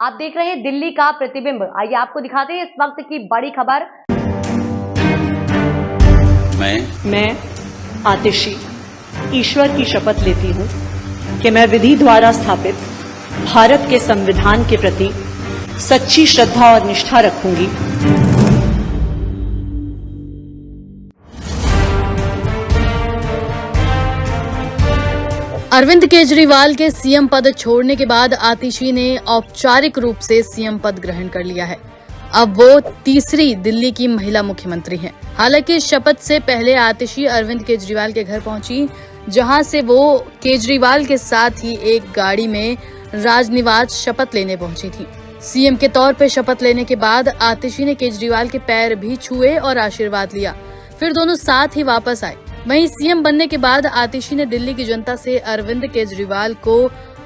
आप देख रहे हैं दिल्ली का प्रतिबिंब। आइए आपको दिखाते हैं इस वक्त की बड़ी खबर। मैं आतिशी ईश्वर की शपथ लेती हूँ कि मैं विधि द्वारा स्थापित भारत के संविधान के प्रति सच्ची श्रद्धा और निष्ठा रखूंगी। अरविंद केजरीवाल के सीएम पद छोड़ने के बाद आतिशी ने औपचारिक रूप से सीएम पद ग्रहण कर लिया है। अब वो तीसरी दिल्ली की महिला मुख्यमंत्री हैं। हालांकि शपथ से पहले आतिशी अरविंद केजरीवाल के घर पहुंची, जहां से वो केजरीवाल के साथ ही एक गाड़ी में राजनिवास शपथ लेने पहुंची थी। सीएम के तौर पर शपथ लेने के बाद आतिशी ने केजरीवाल के पैर भी छुए और आशीर्वाद लिया। फिर दोनों साथ ही वापस आए। वहीं सीएम बनने के बाद आतिशी ने दिल्ली की जनता से अरविंद केजरीवाल को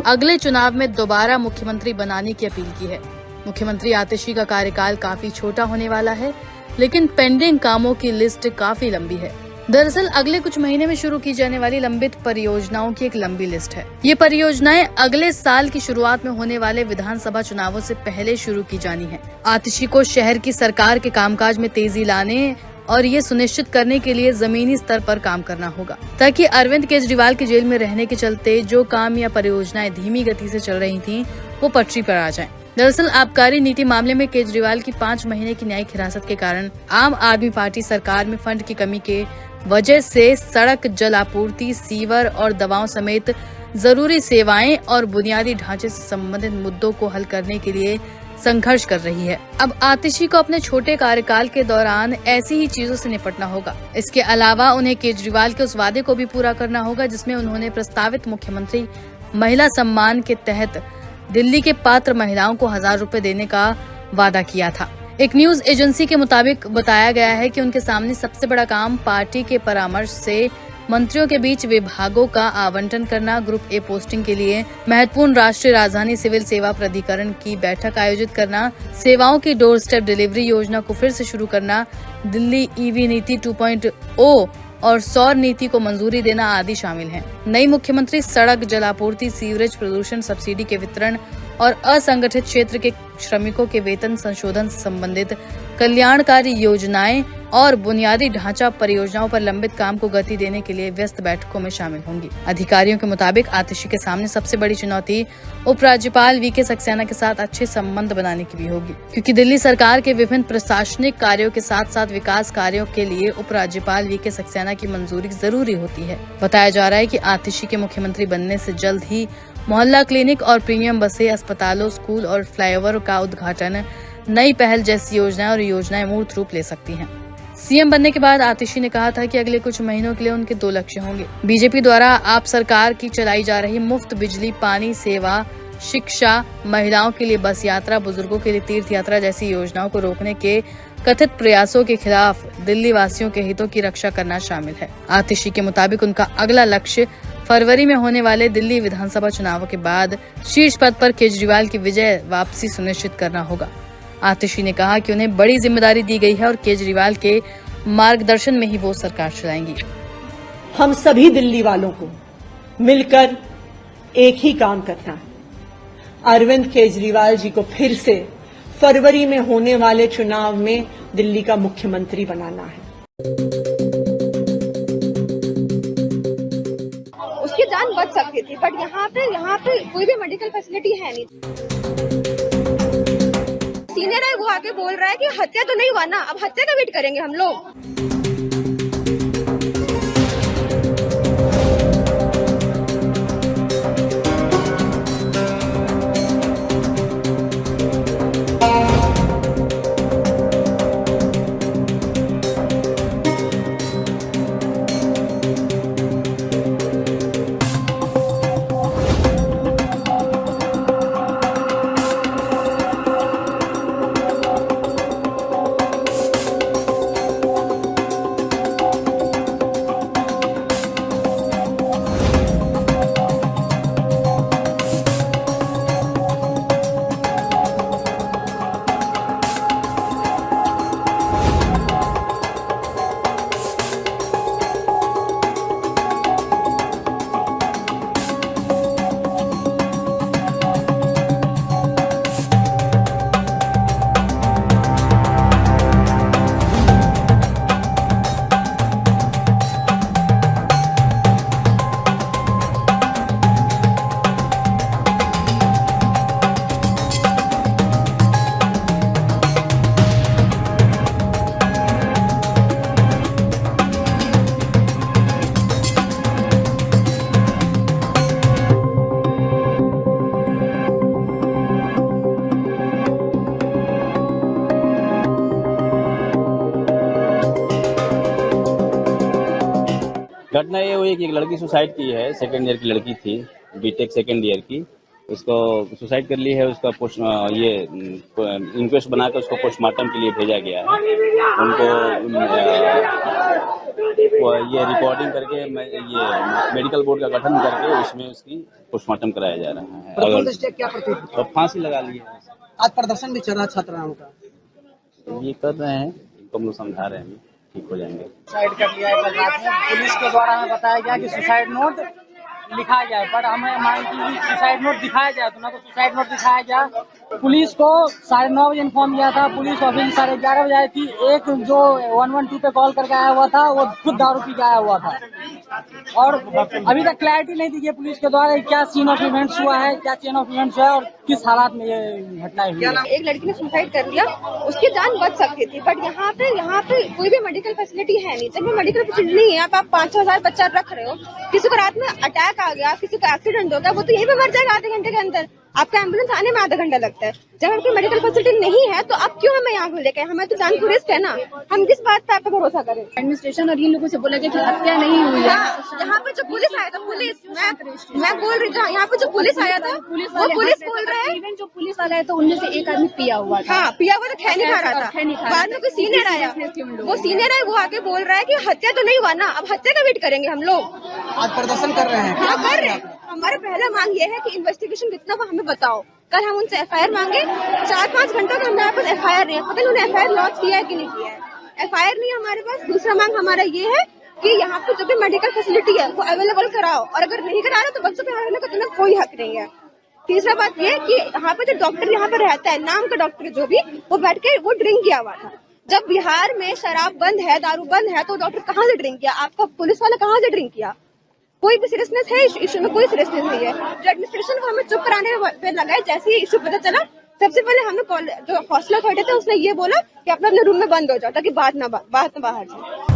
अगले चुनाव में दोबारा मुख्यमंत्री बनाने की अपील की है। मुख्यमंत्री आतिशी का कार्यकाल काफी छोटा होने वाला है, लेकिन पेंडिंग कामों की लिस्ट काफी लंबी है। दरअसल अगले कुछ महीने में शुरू की जाने वाली लंबित परियोजनाओं की एक लंबी लिस्ट है। ये परियोजनाएं अगले साल की शुरुआत में होने वाले विधानसभा चुनावों से पहले शुरू की जानी है। आतिशी को शहर की सरकार के कामकाज में तेजी लाने और ये सुनिश्चित करने के लिए जमीनी स्तर पर काम करना होगा, ताकि अरविंद केजरीवाल के जेल में रहने के चलते जो काम या परियोजनाएं धीमी गति से चल रही थीं, वो पटरी पर आ जाएं। दरअसल आबकारी नीति मामले में केजरीवाल की 5 महीने की न्यायिक हिरासत के कारण आम आदमी पार्टी सरकार में फंड की कमी के वजह से सड़क, जल आपूर्ति, सीवर और दवाओं समेत जरूरी सेवाएं और बुनियादी ढांचे से संबंधित मुद्दों को हल करने के लिए संघर्ष कर रही है। अब आतिशी को अपने छोटे कार्यकाल के दौरान ऐसी ही चीजों से निपटना होगा। इसके अलावा उन्हें केजरीवाल के उस वादे को भी पूरा करना होगा जिसमें उन्होंने प्रस्तावित मुख्यमंत्री महिला सम्मान के तहत दिल्ली के पात्र महिलाओं को 1000 रुपए देने का वादा किया था। एक न्यूज एजेंसी के मुताबिक बताया गया है कि उनके सामने सबसे बड़ा काम पार्टी के परामर्श से मंत्रियों के बीच विभागों का आवंटन करना, ग्रुप ए पोस्टिंग के लिए महत्वपूर्ण राष्ट्रीय राजधानी सिविल सेवा प्राधिकरण की बैठक आयोजित करना, सेवाओं की डोर स्टेप डिलीवरी योजना को फिर से शुरू करना, दिल्ली ईवी नीति 2.0 और सौर नीति को मंजूरी देना आदि शामिल हैं। नई मुख्यमंत्री सड़क, जलापूर्ति, सीवरेज, प्रदूषण सब्सिडी के वितरण और असंगठित क्षेत्र के श्रमिकों के वेतन संशोधन संबंधित कल्याणकारी योजनाएं और बुनियादी ढांचा परियोजनाओं पर लंबित काम को गति देने के लिए व्यस्त बैठकों में शामिल होंगी। अधिकारियों के मुताबिक आतिशी के सामने सबसे बड़ी चुनौती उपराज्यपाल वीके सक्सेना के साथ अच्छे संबंध बनाने की भी होगी, क्योंकि दिल्ली सरकार के विभिन्न प्रशासनिक कार्यों के साथ साथ विकास कार्यों के लिए उपराज्यपाल वीके सक्सेना की मंजूरी जरूरी होती है। बताया जा रहा है कि आतिशी के मुख्यमंत्री बनने से जल्द ही मोहल्ला क्लिनिक और प्रीमियम बसें, अस्पतालों, स्कूल और फ्लाईओवर का उद्घाटन, नई पहल जैसी योजनाएं मूर्त रूप ले सकती हैं। सीएम बनने के बाद आतिशी ने कहा था कि अगले कुछ महीनों के लिए उनके 2 लक्ष्य होंगे। बीजेपी द्वारा आप सरकार की चलाई जा रही मुफ्त बिजली, पानी सेवा, शिक्षा, महिलाओं के लिए बस यात्रा, बुजुर्गों के लिए तीर्थ यात्रा जैसी योजनाओं को रोकने के कथित प्रयासों के खिलाफ दिल्ली वासियों के हितों की रक्षा करना शामिल है। आतिशी के मुताबिक उनका अगला लक्ष्य फरवरी में होने वाले दिल्ली विधानसभा चुनावों के बाद शीर्ष पद पर केजरीवाल की विजय वापसी सुनिश्चित करना होगा। आतिशी ने कहा कि उन्हें बड़ी जिम्मेदारी दी गई है और केजरीवाल के मार्गदर्शन में ही वो सरकार चलाएंगी। हम सभी दिल्ली वालों को मिलकर एक ही काम करना है। अरविंद केजरीवाल जी को फिर से फरवरी में होने वाले चुनाव में दिल्ली का मुख्यमंत्री बनाना है। उसकी जान बच सकती थी, बट यहाँ पे कोई भी मेडिकल फैसिलिटी है नहीं। सीनियर है, वो आके बोल रहा है कि हत्या तो नहीं हुआ ना, अब हत्या का वेट करेंगे हम लोग। घटना ये हुई कि एक लड़की सुसाइड की है। सेकेंड ईयर की लड़की थी, बीटेक सेकेंड ईयर की। उसको सुसाइड कर ली है। उसका इंक्वेस्ट बनाकर उसको पोस्टमार्टम के लिए भेजा गया है। उनको ये रिकॉर्डिंग करके ये मेडिकल बोर्ड का गठन करके उसमें उसकी पोस्टमार्टम कराया जा रहा है। अगर क्या करते तो फांसी लगा ली है। आज प्रदर्शन भी चल रहा छात्राओं का, ये कर रहे हैं, इनको हम लोग समझा रहे हैं, ठीक हो जाएंगे। सुसाइड कर लिया है कल रात में। पुलिस के द्वारा हमें बताया गया कि सुसाइड नोट लिखा जाए, पर हमें मांग की सुसाइड नोट दिखाया जाए, तो ना तो सुसाइड नोट दिखाया गया। पुलिस को 9:30 बजे इन्फॉर्म किया था, पुलिस ऑफिस 11:30 बजे आई थी। एक जो 112 पे कॉल करके आया हुआ था वो खुद दारू पी के आया हुआ था, और अभी तक क्लैरिटी नहीं दी गई पुलिस के द्वारा क्या सीन ऑफ इवेंट्स हुआ है, क्या चेन ऑफ इवेंट्स हुआ है और किस हालात में ये घटना हुई है। एक लड़की ने सुसाइड कर लिया, उसकी जान बच सकती थी, बट यहाँ पे कोई भी मेडिकल फैसिलिटी है नहीं। जब मेडिकल फैसिलिटी नहीं है, आप 5-6 हजार बच्चा रख रहे हो, किसी को रात में अटैक आ गया, किसी को एक्सीडेंट हो गया, वो तो यहीं पे मर जाएगा आधे घंटे के अंदर। आपका एम्बुलेंस आने में आधा घंटा लगता है। जब आपकी मेडिकल फैसिलिटी नहीं है तो आप क्यों हमें यहाँ लेके आए? हमें तो जान को रिस्क है ना, हम किस बात पे आप पे भरोसा करें? एडमिनिस्ट्रेशन और इन लोगों से बोला गया कि हत्या नहीं हुई है। यहाँ पे जो पुलिस आया था, मैं बोल रही थी, यहाँ पे जो पुलिस आया था, पुलिस बोल रहे हैं, इवन जो पुलिस वाला है तो उनमें से एक आदमी पिया हुआ था। हाँ, पिया हुआ तो खैनी खा रहा था। बाद में कोई सीनियर आया, वो सीनियर है, वो आके बोल रहा है कि हत्या तो नहीं हुआ ना, अब हत्या का वेट करेंगे हम लोग। आज प्रदर्शन कर रहे हैं। हाँ, कर रहे हैं। हमारा पहला मांग ये है कि इन्वेस्टिगेशन कितना हुआ हमें बताओ। कल हम उनसे एफआईआर मांगे, 4-5 घंटों का हमारे पास एफआईआर नहीं है, पता नहीं उन्होंने एफआईआर लॉन्च किया है कि नहीं किया है। एफआईआर नहीं है हमारे पास। दूसरा मांग हमारा ये है कि यहाँ पे जो भी मेडिकल फैसिलिटी है वो अवेलेबल कराओ, और अगर नहीं करा रहे तो बच्चों पे हारने का तुम्हें कोई हक नहीं है। तीसरा बात ये कि यहाँ पे जो डॉक्टर यहाँ पे रहता है, नाम का डॉक्टर जो भी, वो बैठ के वो ड्रिंक किया हुआ था। जब बिहार में शराब बंद है, दारू बंद है, तो डॉक्टर कहाँ से ड्रिंक किया? आपका पुलिस वाला कहाँ से ड्रिंक किया? कोई भी सीरियसनेस है इस इशू में? कोई सीरियसनेस नहीं है। जो एडमिनिस्ट्रेशन को हमें चुप कराने पे लगा है, जैसे ही इशू पता चला, सबसे पहले हमें जो हॉस्टल अथॉरिटी था उसने ये बोला कि अपने अपने रूम में बंद हो जाओ ताकि बात ना बाहर जाए।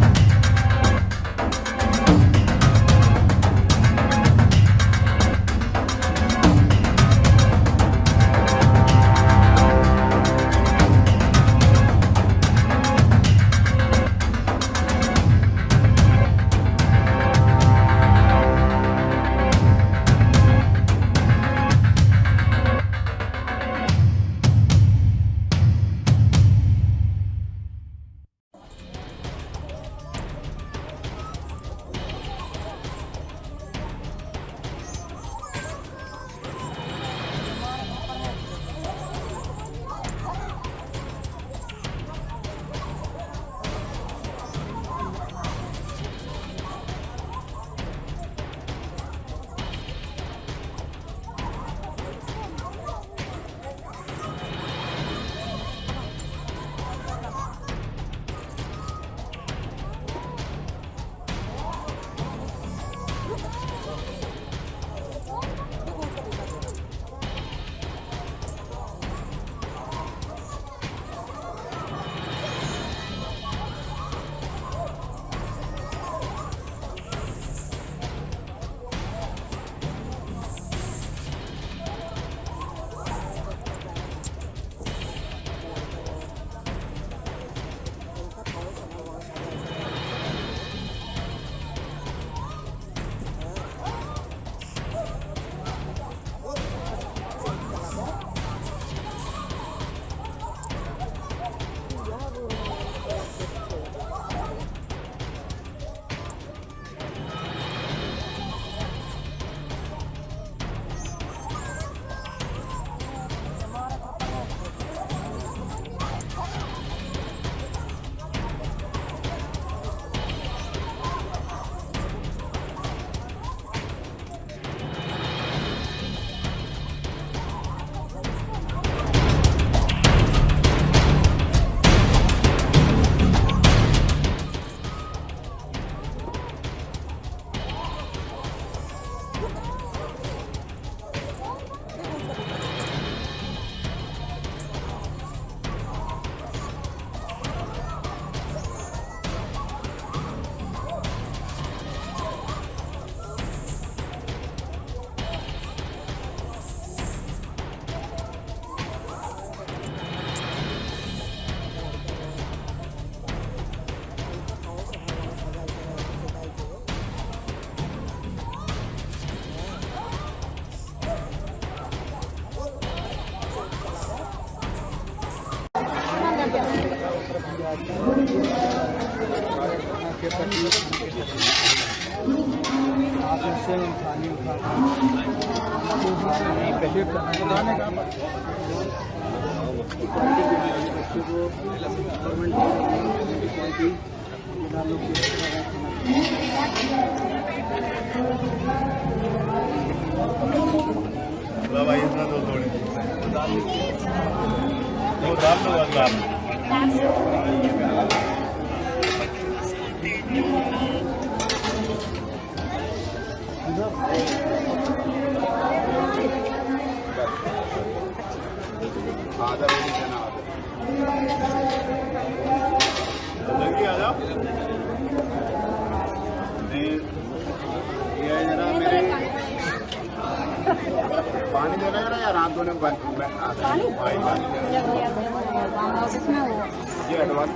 पानी देना है या रात दोनों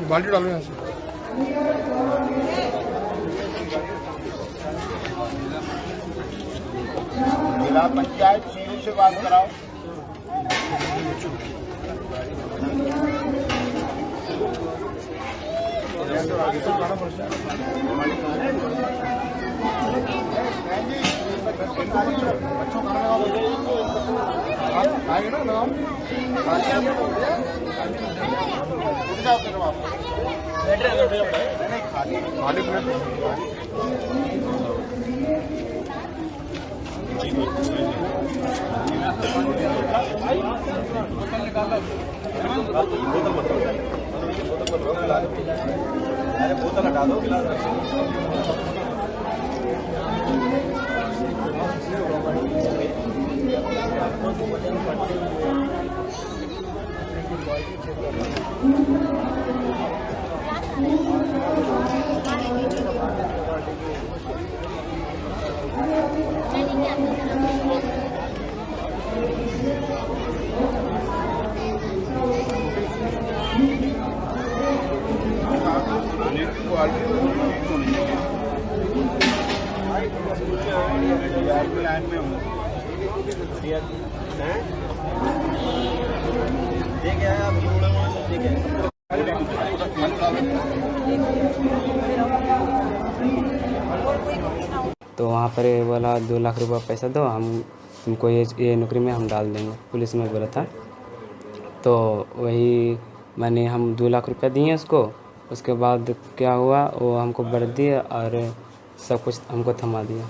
बाल्टी डालो यहाँ से। जिला पंचायत चीनी से बात कराओ। आएगा ना नाम खाली बोतल हटा दो। तो वहाँ पर बोला 2 लाख रुपया पैसा दो, तुमको ये नौकरी में हम डाल देंगे, पुलिस में बोला था। तो वही हम 2 लाख रुपया दिए उसको। उसके बाद क्या हुआ, वो हमको बढ़ दिया और सब कुछ हमको थमा दिया।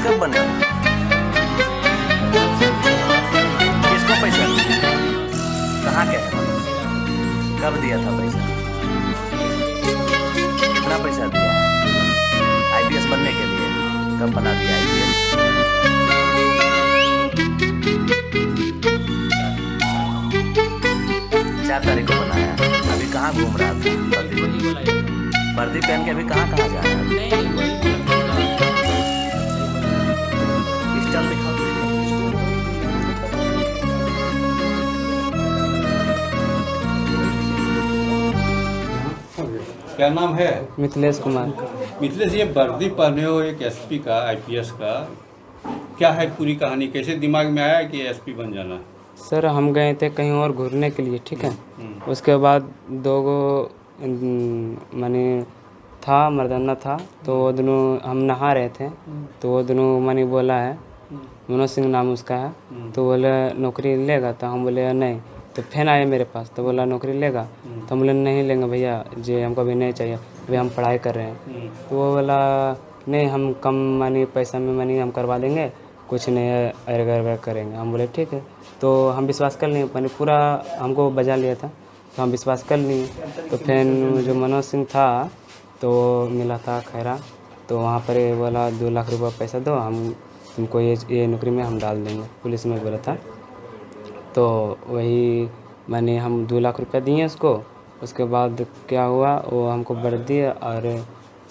कब बना? किसको पैसा? कहाँ के? कब दिया था पैसा? कितना पैसा दिया? आईपीएस बनने के लिए कब बना दिया आईपीएस? 4 तारीख को बनाया। अभी कहाँ घूम रहा था? वर्दी पहन के अभी कहाँ जा रहा है? पिस्टल दिखाओ। क्या नाम है? मिथिलेश कुमार। मिथिलेश, ये वर्दी पहने हो एक एसपी का, आईपीएस का, क्या है पूरी कहानी? कैसे दिमाग में आया कि एसपी बन जाना? सर हम गए थे कहीं और घूरने के लिए, ठीक है। उसके बाद दो गो माने था मर्दाना था, तो वो दोनों हम नहा रहे थे, तो वो दोनों मानी बोला है, मनोज सिंह नाम उसका है, तो बोले नौकरी लेगा, तो हम बोले नहीं। तो फिर आए मेरे पास, तो बोला नौकरी लेगा, तो हम बोले नहीं लेंगे भैया जी, हमको अभी नहीं चाहिए, अभी हम पढ़ाई कर रहे हैं। तो वो बोला नहीं, हम कम मानी पैसा में मानी हम करवा देंगे, कुछ नहीं अगर करेंगे। हम बोले ठीक है। तो हम विश्वास कर लिए, मैंने पूरा हमको बजा लिया था, तो हम विश्वास कर लिए। तो फिर जो मनोज सिंह था तो मिला था खैरा, तो वहाँ पर बोला 2 लाख रुपया पैसा दो, हम तुमको ये नौकरी में हम डाल देंगे, पुलिस में बोला था। तो वही मैंने हम 2 लाख रुपया दिए उसको। उसके बाद क्या हुआ, वो हमको वर्दी और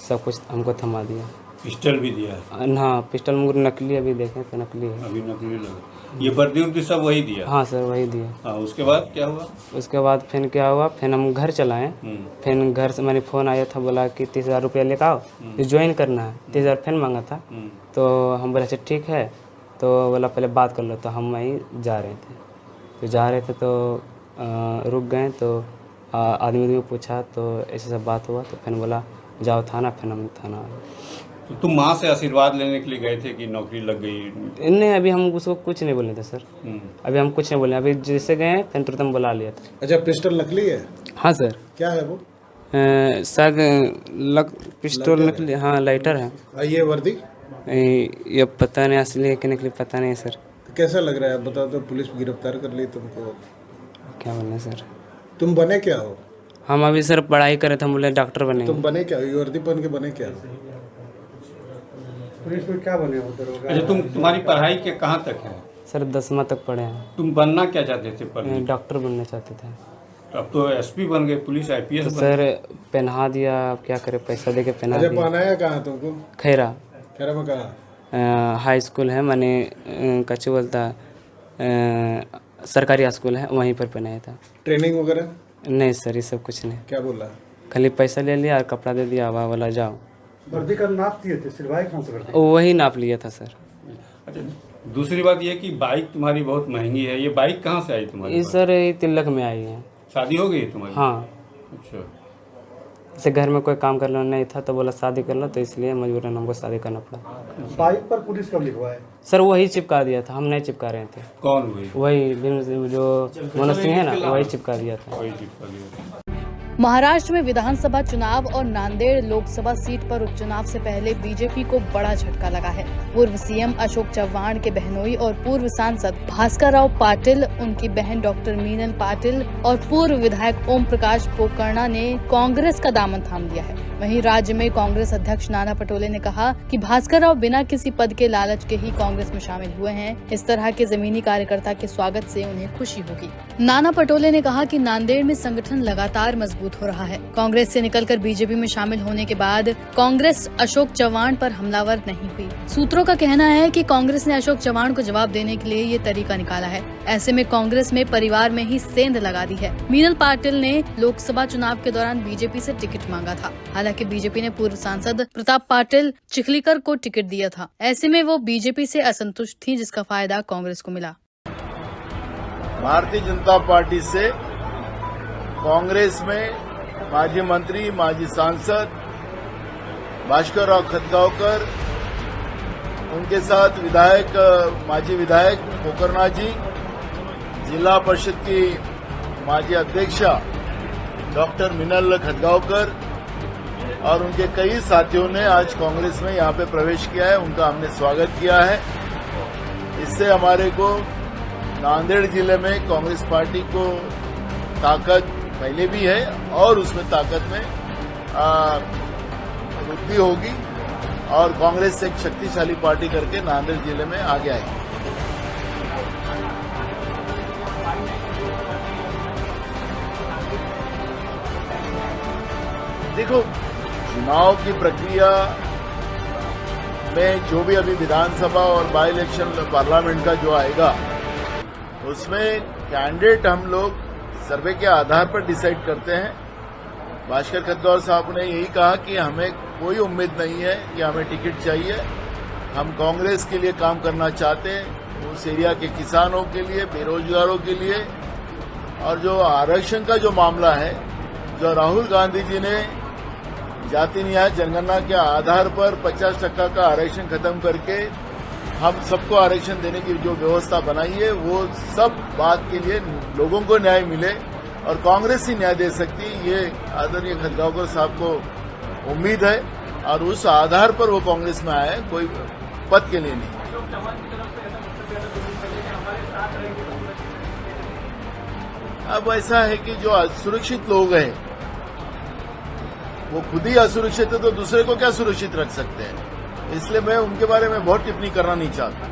सब कुछ हमको थमा दिया। पिस्टल भी दिया? हाँ, पिस्टल मुझे नकली अभी देखें तो नकली है। अभी नकली लगा। ये वर्दी उर्दी सब वही दिया? हाँ सर, वही दिया। हाँ, उसके बाद क्या हुआ? उसके बाद फिर क्या हुआ, फिर हम घर चलाएँ। फिर घर से मैंने फ़ोन आया था, बोला कि 30,000 रुपया लेकर आओ, फिर ज्वाइन करना है। 30,000 फिर मांगा था, तो हम बोले अच्छा ठीक है। तो बोला पहले बात कर लो, तो हम वहीं जा रहे थे, तो रुक गए। तो आदमी पूछा, तो ऐसे सब बात हुआ, तो फिर बोला जाओ थाना। फिर हम थाना आए। तो तुम माँ से आशीर्वाद लेने के लिए गए थे कि नौकरी लग गई? नहीं, अभी हम उसको कुछ नहीं बोले थे सर, अभी हम कुछ नहीं बोले। अभी जैसे गए फिर तुरंत हम बुला लिया था। अच्छा, पिस्टल नकली है? हाँ सर। क्या है वो? शायद पिस्टल नकली, हाँ लाइटर है। ये वर्दी? ये पता नहीं असली है कि नकली, पता नहीं सर। तो कैसा लग रहा है बता दो, पुलिस गिरफ्तार कर ली तुमको? क्या बोले सर? तुम बने क्या हो? हम अभी सर पढ़ाई करे थे, हम बोले डॉक्टर बने। तुम बने क्या? ये वर्दी पहन के बने क्या? पुलिस में क्या बने हो? अच्छा, तुम्हारी पढ़ाई के कहाँ तक है? सर 10वां तक पढ़े हैं। तुम बनना क्या चाहते थे? पढ़ने? डॉक्टर बनना चाहते थे। अब तो एसपी बन गए, पुलिस आईपीएस तो सर पहना दिया, अब क्या करे, पैसा दे के पहना दिया। पहनाया कहाँ तुमको? खैरा। खैरा में कहाँ? हाई स्कूल है, मैंने कच्चे बोलता सरकारी स्कूल है, वहीं पर पहनाया था। ट्रेनिंग वगैरह? नहीं सर, ये सब कुछ नहीं। क्या बोला? खाली पैसा ले लिया और कपड़ा दे दिया, वाह बोला जाओ। वर्दी का नाप दिए थे, सिलवाई कहाँ से करते? वही नाप लिया था सर। अच्छा, दूसरी बात ये कि बाइक तुम्हारी बहुत महंगी है, ये बाइक कहाँ से आई तुम्हारी? ये सर ये तिलक में आई है। शादी हो गई तुम्हारी? हाँ। अच्छा। जैसे घर में कोई काम करना नहीं था, तो बोला शादी कर लो, तो इसलिए मजबूरन हमको शादी करना पड़ा। बाइक पर पुलिस कब लिखवाए? सर वही चिपका दिया था, हम नहीं चिपका रहे थे। कौन? वही जो मनोज सिंह है ना, वही चिपका दिया था। वही चिपका दिया था। महाराष्ट्र में विधानसभा चुनाव और नांदेड़ लोकसभा सीट पर उपचुनाव से पहले बीजेपी को बड़ा झटका लगा है। पूर्व सीएम अशोक चव्हाण के बहनोई और पूर्व सांसद भास्कर राव पाटिल, उनकी बहन डॉक्टर मीनल पाटिल और पूर्व विधायक ओम प्रकाश पोकर्णा ने कांग्रेस का दामन थाम लिया है। वहीं राज्य में कांग्रेस अध्यक्ष नाना पटोले ने कहा कि भास्कर राव बिना किसी पद के लालच के ही कांग्रेस में शामिल हुए हैं। इस तरह के जमीनी कार्यकर्ता के स्वागत से उन्हें खुशी होगी। नाना पटोले ने कहा कि नांदेड़ में संगठन लगातार मजबूत हो रहा है। कांग्रेस से निकलकर बीजेपी में शामिल होने के बाद कांग्रेस अशोक चव्हाण पर हमलावर नहीं हुई। सूत्रों का कहना है कि कांग्रेस ने अशोक चव्हाण को जवाब देने के लिए ये तरीका निकाला है। ऐसे में कांग्रेस में परिवार में ही सेंध लगा दी है। मीनल पाटिल ने लोकसभा चुनाव के दौरान बीजेपी से टिकट मांगा था। हालांकि बीजेपी ने पूर्व सांसद प्रताप पाटिल चिखलीकर को टिकट दिया था। ऐसे में वो बीजेपी से असंतुष्ट थी, जिसका फायदा कांग्रेस को मिला। भारतीय जनता पार्टी से कांग्रेस में माजी मंत्री, माजी सांसद भास्कर राव खतगांवकर, उनके साथ विधायक, माजी विधायक पोकर्णा जी, जिला परिषद की माजी अध्यक्षा डॉक्टर मीनल खतगांवकर और उनके कई साथियों ने आज कांग्रेस में यहाँ पे प्रवेश किया है। उनका हमने स्वागत किया है। इससे हमारे को नांदेड़ जिले में कांग्रेस पार्टी को ताकत पहले भी है और उसमें ताकत में वृद्धि होगी और कांग्रेस एक शक्तिशाली पार्टी करके नांदेड़ जिले में आगे आएगी। देखो, चुनाव की प्रक्रिया में जो भी अभी विधानसभा और बाई इलेक्शन पार्लियामेंट का जो आएगा उसमें कैंडिडेट हम लोग सर्वे के आधार पर डिसाइड करते हैं। भास्कर खद्दौर साहब ने यही कहा कि हमें कोई उम्मीद नहीं है कि हमें टिकट चाहिए, हम कांग्रेस के लिए काम करना चाहते हैं, उस एरिया के किसानों के लिए, बेरोजगारों के लिए। और जो आरक्षण का जो मामला है, जो राहुल गांधी जी ने जाति न्याय जनगणना के आधार पर 50% का आरक्षण खत्म करके हम सबको आरक्षण देने की जो व्यवस्था बनाई है, वो सब बात के लिए लोगों को न्याय मिले और कांग्रेस ही न्याय दे सकती है, ये आदरणीय खद्गांवकर साहब को उम्मीद है और उस आधार पर वो कांग्रेस में आए, कोई पद के लिए नहीं। अब ऐसा है कि जो असुरक्षित लोग हैं वो खुद ही असुरक्षित है, तो दूसरे को क्या सुरक्षित रख सकते हैं, इसलिए मैं उनके बारे में बहुत टिप्पणी करना नहीं चाहता।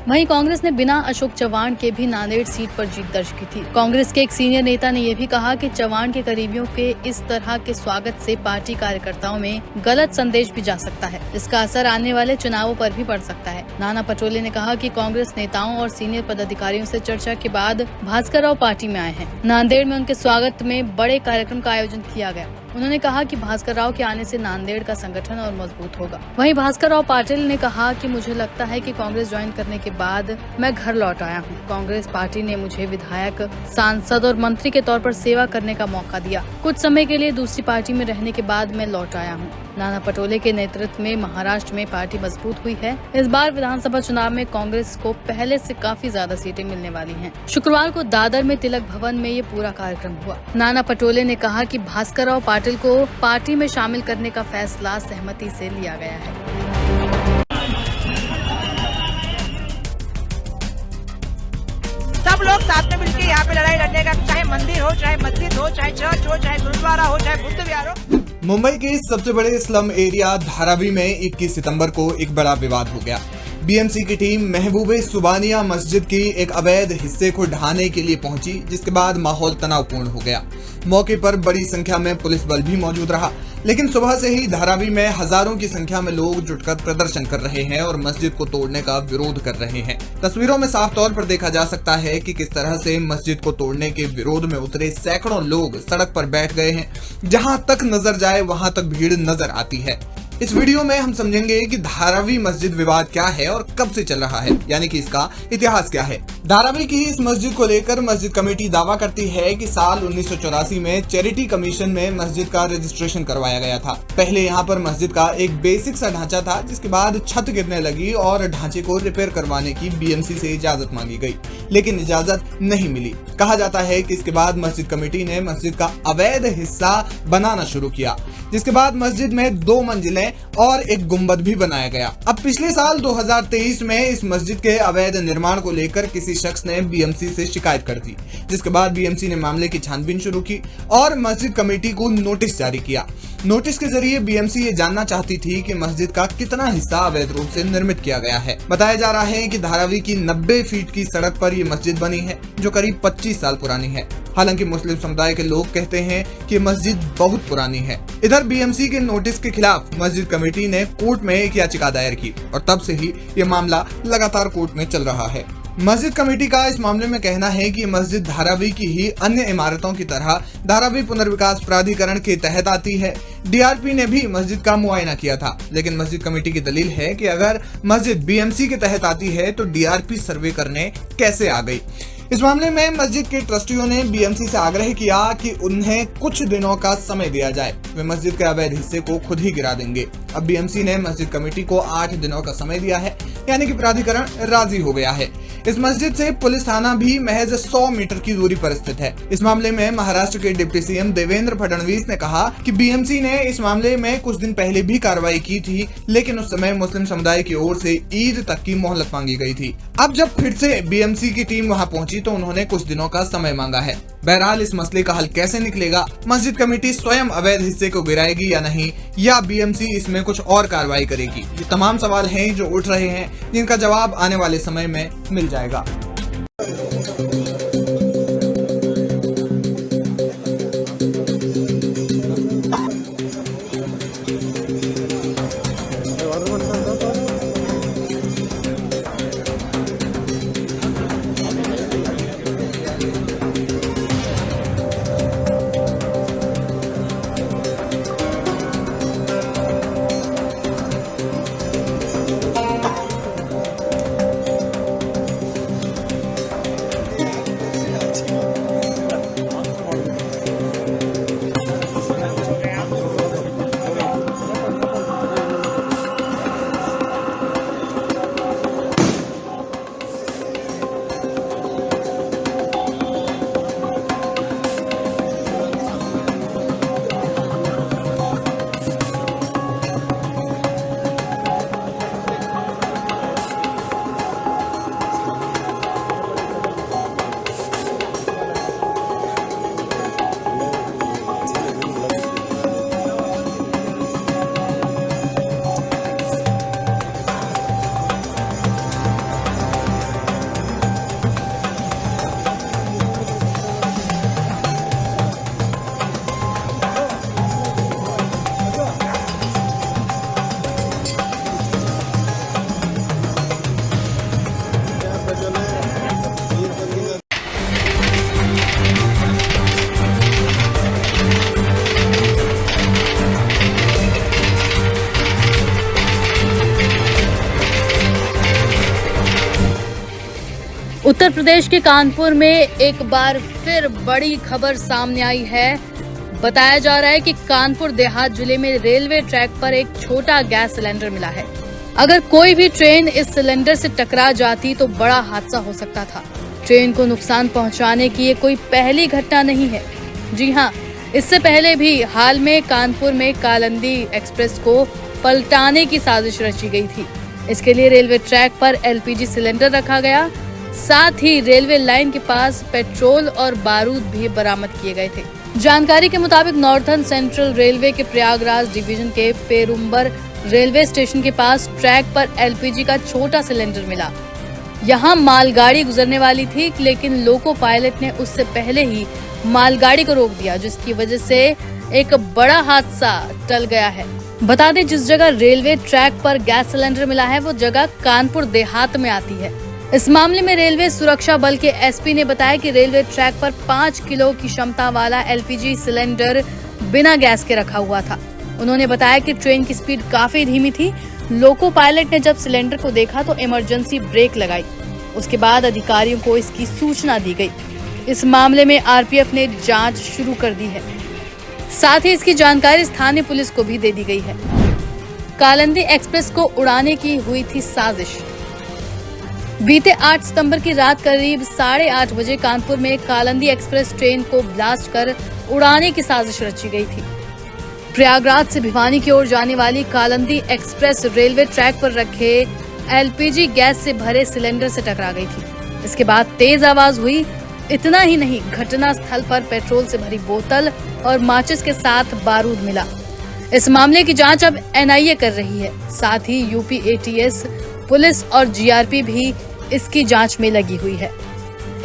वहीं कांग्रेस ने बिना अशोक चव्हाण के भी नांदेड़ सीट पर जीत दर्ज की थी। कांग्रेस के एक सीनियर नेता ने यह भी कहा कि चव्हाण के करीबियों के इस तरह के स्वागत से पार्टी कार्यकर्ताओं में गलत संदेश भी जा सकता है, इसका असर आने वाले चुनावों पर भी पड़ सकता है। नाना पटोले ने कहा कि कांग्रेस नेताओं और सीनियर पदाधिकारियों से चर्चा के बाद भास्कर राव पार्टी में आए हैं। नांदेड़ में उनके स्वागत में बड़े कार्यक्रम का आयोजन किया गया। उन्होंने कहा कि भास्कर राव के आने से नांदेड़ का संगठन और मजबूत होगा। वहीं भास्कर राव पाटिल ने कहा कि मुझे लगता है कि कांग्रेस ज्वाइन करने के बाद मैं घर लौट आया हूं। कांग्रेस पार्टी ने मुझे विधायक, सांसद और मंत्री के तौर पर सेवा करने का मौका दिया। कुछ समय के लिए दूसरी पार्टी में रहने के बाद मैं लौट आया हूं। नाना पटोले के नेतृत्व में महाराष्ट्र में पार्टी मजबूत हुई है। इस बार विधानसभा चुनाव में कांग्रेस को पहले से काफी ज्यादा सीटें मिलने वाली हैं। शुक्रवार को दादर में तिलक भवन में ये पूरा कार्यक्रम हुआ। नाना पटोले ने कहा कि भास्कर राव पाटिल को पार्टी में शामिल करने का फैसला सहमति से लिया गया है। सब लोग साथ में मिलकर यहाँ पे लड़ाई लड़ने का, चाहे मंदिर हो, चाहे मस्जिद हो, चाहे चर्च हो, चाहे गुरुद्वारा हो, चाहे बुद्ध विहार हो। मुंबई के सबसे बड़े स्लम एरिया धारावी में 21 सितंबर को एक बड़ा विवाद हो गया। बीएमसी की टीम महबूबे सुबानिया मस्जिद की एक अवैध हिस्से को ढहाने के लिए पहुंची, जिसके बाद माहौल तनावपूर्ण हो गया। मौके पर बड़ी संख्या में पुलिस बल भी मौजूद रहा, लेकिन सुबह से ही धारावी में हजारों की संख्या में लोग जुटकर प्रदर्शन कर रहे हैं और मस्जिद को तोड़ने का विरोध कर रहे हैं। तस्वीरों में साफ तौर पर देखा जा सकता है कि किस तरह से मस्जिद को तोड़ने के विरोध में उतरे सैकड़ों लोग सड़क पर बैठ गए हैं। जहां तक नजर जाए वहां तक भीड़ नजर आती है। इस वीडियो में हम समझेंगे कि धारावी मस्जिद विवाद क्या है और कब से चल रहा है, यानी कि इसका इतिहास क्या है। धारावी की इस मस्जिद को लेकर मस्जिद कमेटी दावा करती है कि साल 1984 में चैरिटी कमीशन में मस्जिद का रजिस्ट्रेशन करवाया गया था। पहले यहाँ पर मस्जिद का एक बेसिक सा ढांचा था, जिसके बाद छत गिरने लगी और ढांचे को रिपेयर करवाने की बीएमसी से इजाजत मांगी गई, लेकिन इजाजत नहीं मिली। कहा जाता है कि इसके बाद मस्जिद कमेटी ने मस्जिद का अवैध हिस्सा बनाना शुरू किया, जिसके बाद मस्जिद में 2 मंजिलें और एक गुंबद भी बनाया गया। अब पिछले साल 2023 में इस मस्जिद के अवैध निर्माण को लेकर किसी शख्स ने बीएमसी से शिकायत कर दी, जिसके बाद बीएमसी ने मामले की छानबीन शुरू की और मस्जिद कमेटी को नोटिस जारी किया। नोटिस के जरिए बीएमसी ये जानना चाहती थी कि मस्जिद का कितना हिस्सा अवैध रूप से निर्मित किया गया है। बताया जा रहा है कि धारावी की 90 फीट की सड़क पर ये मस्जिद बनी है, जो करीब 25 साल पुरानी है। हालांकि मुस्लिम समुदाय के लोग कहते हैं कि मस्जिद बहुत पुरानी है। इधर बीएमसी के नोटिस के खिलाफ मस्जिद कमेटी ने कोर्ट में एक याचिका दायर की और तब से ही ये मामला लगातार कोर्ट में चल रहा है। मस्जिद कमेटी का इस मामले में कहना है कि मस्जिद धारावी की ही अन्य इमारतों की तरह धारावी पुनर्विकास प्राधिकरण के तहत आती है। डीआरपी ने भी मस्जिद का मुआयना किया था, लेकिन मस्जिद कमेटी की दलील है कि अगर मस्जिद बीएमसी के तहत आती है तो डीआरपी सर्वे करने कैसे आ गई। इस मामले में मस्जिद के ट्रस्टियों ने बीएमसी से आग्रह किया कि उन्हें कुछ दिनों का समय दिया जाए, वे मस्जिद के अवैध हिस्से को खुद ही गिरा देंगे। अब बीएमसी ने मस्जिद कमेटी को 8 दिनों का समय दिया है, यानी कि प्राधिकरण राजी हो गया है। इस मस्जिद से पुलिस थाना भी महज 100 मीटर की दूरी पर स्थित है। इस मामले में महाराष्ट्र के डिप्टी सीएम देवेंद्र फडणवीस ने कहा कि बीएमसी ने इस मामले में कुछ दिन पहले भी कार्रवाई की थी, लेकिन उस समय मुस्लिम समुदाय की ओर से ईद तक की मोहलत मांगी गई थी। अब जब फिर से बीएमसी की टीम वहां पहुंची तो उन्होंने कुछ दिनों का समय मांगा है। बहरहाल इस मसले का हल कैसे निकलेगा, मस्जिद कमेटी स्वयं अवैध हिस्से को गिराएगी या नहीं, या बीएमसी इसमें कुछ और कार्रवाई करेगी, ये तमाम सवाल हैं जो उठ रहे हैं, जिनका जवाब आने वाले समय में मिल जाएगा। उत्तर प्रदेश के कानपुर में एक बार फिर बड़ी खबर सामने आई है। बताया जा रहा है कि कानपुर देहात जिले में रेलवे ट्रैक पर एक छोटा गैस सिलेंडर मिला है। अगर कोई भी ट्रेन इस सिलेंडर से टकरा जाती तो बड़ा हादसा हो सकता था। ट्रेन को नुकसान पहुंचाने की ये कोई पहली घटना नहीं है। जी हां, इससे पहले भी हाल में कानपुर में कालिंदी एक्सप्रेस को पलटाने की साजिश रची गई थी। इसके लिए रेलवे ट्रैक पर एलपीजी सिलेंडर रखा गया, साथ ही रेलवे लाइन के पास पेट्रोल और बारूद भी बरामद किए गए थे। जानकारी के मुताबिक नॉर्थर्न सेंट्रल रेलवे के प्रयागराज डिवीजन के पेरुम्बर रेलवे स्टेशन के पास ट्रैक पर एलपीजी का छोटा सिलेंडर मिला। यहां मालगाड़ी गुजरने वाली थी, लेकिन लोको पायलट ने उससे पहले ही मालगाड़ी को रोक दिया, जिसकी वजह से एक बड़ा हादसा टल गया है। बता दें, जिस जगह रेलवे ट्रैक पर गैस सिलेंडर मिला है वो जगह कानपुर देहात में आती है। इस मामले में रेलवे सुरक्षा बल के एसपी ने बताया कि रेलवे ट्रैक पर 5 किलो की क्षमता वाला एलपीजी सिलेंडर बिना गैस के रखा हुआ था। उन्होंने बताया कि ट्रेन की स्पीड काफी धीमी थी। लोको पायलट ने जब सिलेंडर को देखा तो इमरजेंसी ब्रेक लगाई। उसके बाद अधिकारियों को इसकी सूचना दी गई। इस मामले में आरपीएफ ने जांच शुरू कर दी है। साथ ही इसकी जानकारी स्थानीय पुलिस को भी दे दी गई है। कालिंदी एक्सप्रेस को उड़ाने की हुई थी साजिश। बीते 8 सितंबर की रात करीब 8:30 बजे कानपुर में कालिंदी एक्सप्रेस ट्रेन को ब्लास्ट कर उड़ाने की साजिश रची गई थी। प्रयागराज से भिवानी की ओर जाने वाली कालिंदी एक्सप्रेस रेलवे ट्रैक पर रखे एलपीजी गैस से भरे सिलेंडर से टकरा गई थी। इसके बाद तेज आवाज हुई। इतना ही नहीं, घटना स्थल पर पेट्रोल से भरी बोतल और माचिस के साथ बारूद मिला। इस मामले की जांच अब एनआईए कर रही है। साथ ही यूपी एटीएस, पुलिस और जीआरपी भी इसकी जांच में लगी हुई है।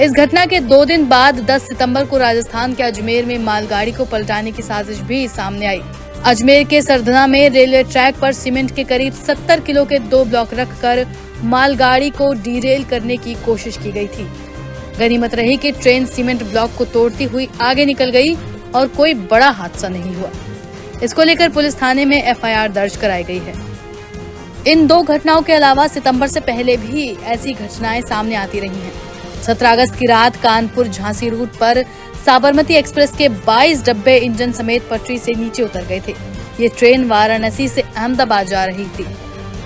इस घटना के 2 दिन बाद 10 सितंबर को राजस्थान के अजमेर में मालगाड़ी को पलटाने की साजिश भी सामने आई। अजमेर के सरधना में रेलवे ट्रैक पर सीमेंट के करीब 70 किलो के 2 ब्लॉक रखकर मालगाड़ी को डीरेल करने की कोशिश की गई थी। गनीमत रही कि ट्रेन सीमेंट ब्लॉक को तोड़ती हुई आगे निकल गई और कोई बड़ा हादसा नहीं हुआ। इसको लेकर पुलिस थाने में एफआईआर दर्ज कराई गई है। इन 2 घटनाओं के अलावा सितंबर से पहले भी ऐसी घटनाएं सामने आती रही हैं। 17 अगस्त की रात कानपुर झांसी रूट पर साबरमती एक्सप्रेस के 22 डब्बे इंजन समेत पटरी से नीचे उतर गए थे। ये ट्रेन वाराणसी से अहमदाबाद जा रही थी।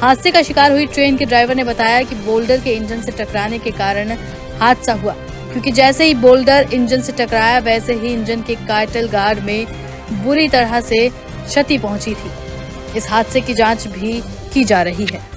हादसे का शिकार हुई ट्रेन के ड्राइवर ने बताया कि बोल्डर के इंजन से टकराने के कारण हादसा हुआ, क्योंकि जैसे ही बोल्डर इंजन से टकराया वैसे ही इंजन के काटल गार्ड में बुरी तरह से क्षति पहुंची थी। इस हादसे की जांच भी की जा रही है।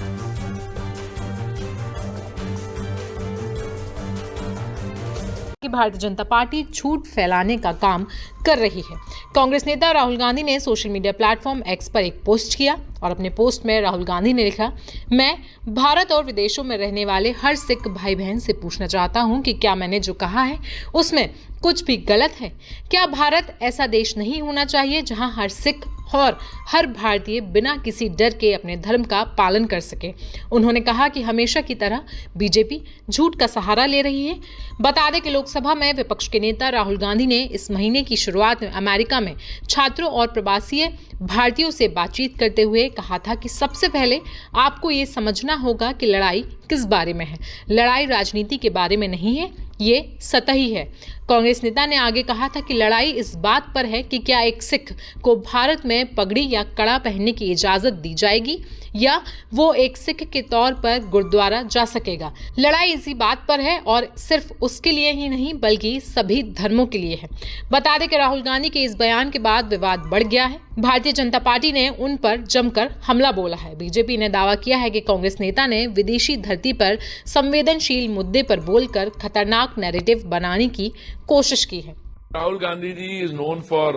कि भारतीय जनता पार्टी झूठ फैलाने का काम कर रही है। कांग्रेस नेता राहुल गांधी ने सोशल मीडिया प्लेटफॉर्म एक्स पर एक पोस्ट किया और अपने पोस्ट में राहुल गांधी ने लिखा, मैं भारत और विदेशों में रहने वाले हर सिख भाई बहन से पूछना चाहता हूं कि क्या मैंने जो कहा है उसमें कुछ भी गलत है? क्या भारत ऐसा देश नहीं होना चाहिए जहां हर सिख और हर भारतीय बिना किसी डर के अपने धर्म का पालन कर सके? उन्होंने कहा कि हमेशा की तरह बीजेपी झूठ का सहारा ले रही है। बता दें कि लोकसभा में विपक्ष के नेता राहुल गांधी ने इस महीने की शुरुआत में अमेरिका में छात्रों और प्रवासी भारतीयों से बातचीत करते हुए कहा था कि सबसे पहले आपको ये समझना होगा कि लड़ाई किस बारे में है। लड़ाई राजनीति के बारे में नहीं है, ये सतही है। कांग्रेस नेता ने आगे कहा था कि लड़ाई इस बात पर है कि क्या एक सिख को भारत में पगड़ी या कड़ा पहनने की इजाजत दी जाएगी या वो एक सिख के तौर पर गुरुद्वारा जा सकेगा। लड़ाई इसी बात पर है और सिर्फ उसके लिए ही नहीं बल्कि सभी धर्मों के लिए है। बता दें कि राहुल गांधी के इस बयान के बाद विवाद बढ़ गया है। भारतीय जनता पार्टी ने उन पर जमकर हमला बोला है। बीजेपी ने दावा किया है कि कांग्रेस नेता ने विदेशी धरती पर संवेदनशील मुद्दे पर बोलकर खतरनाक नैरेटिव बनाने की कोशिश की है। Rahul Gandhi ji is known for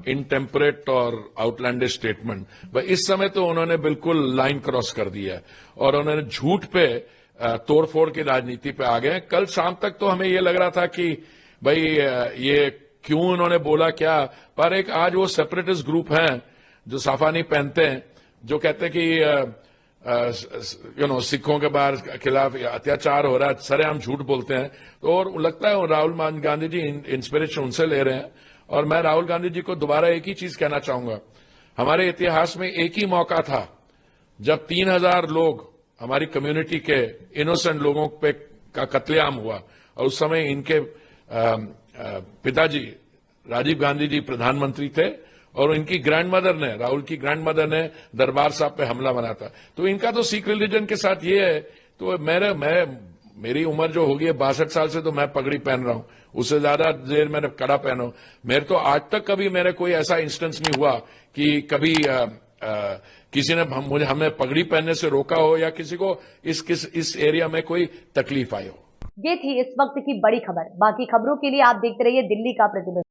इनटेम्परेट और आउटलैंडिश स्टेटमेंट। इस समय तो उन्होंने बिल्कुल लाइन क्रॉस कर दिया है और उन्होंने झूठ पे तोड़फोड़ की राजनीति पे आ गए। कल शाम तक तो हमें ये लग रहा था कि भाई ये क्यों उन्होंने बोला क्या, पर एक आज वो सेपरेटिस्ट ग्रुप हैं जो साफा नहीं पहनते हैं, जो कहते हैं कि सिखों के खिलाफ अत्याचार हो रहा है, सरेआम झूठ बोलते हैं। तो और लगता है राहुल गांधी जी इंस्पिरेशन उनसे ले रहे हैं। और मैं राहुल गांधी जी को दोबारा एक ही चीज कहना चाहूंगा, हमारे इतिहास में एक ही मौका था जब 3000 लोग हमारी कम्युनिटी के इनोसेंट लोगों पे का कत्लेआम हुआ और उस समय इनके पिताजी राजीव गांधी जी प्रधानमंत्री थे और इनकी ग्रैंडमदर ने, राहुल की ग्रैंडमदर ने दरबार साहब पे हमला बना था। तो इनका तो सिख रिलीजन के साथ ये है। तो मेरी उम्र जो होगी 62 साल से तो मैं पगड़ी पहन रहा हूं, उससे ज्यादा देर मैंने कड़ा पहना हूं। मेरे तो आज तक कभी मेरे कोई ऐसा इंस्टेंस नहीं हुआ कि कभी किसी ने हमें पगड़ी पहनने से रोका हो या किसी को इस एरिया में कोई तकलीफ आई हो। ये थी इस वक्त की बड़ी खबर। बाकी खबरों के लिए आप देखते रहिए दिल्ली का प्रतिबिंब।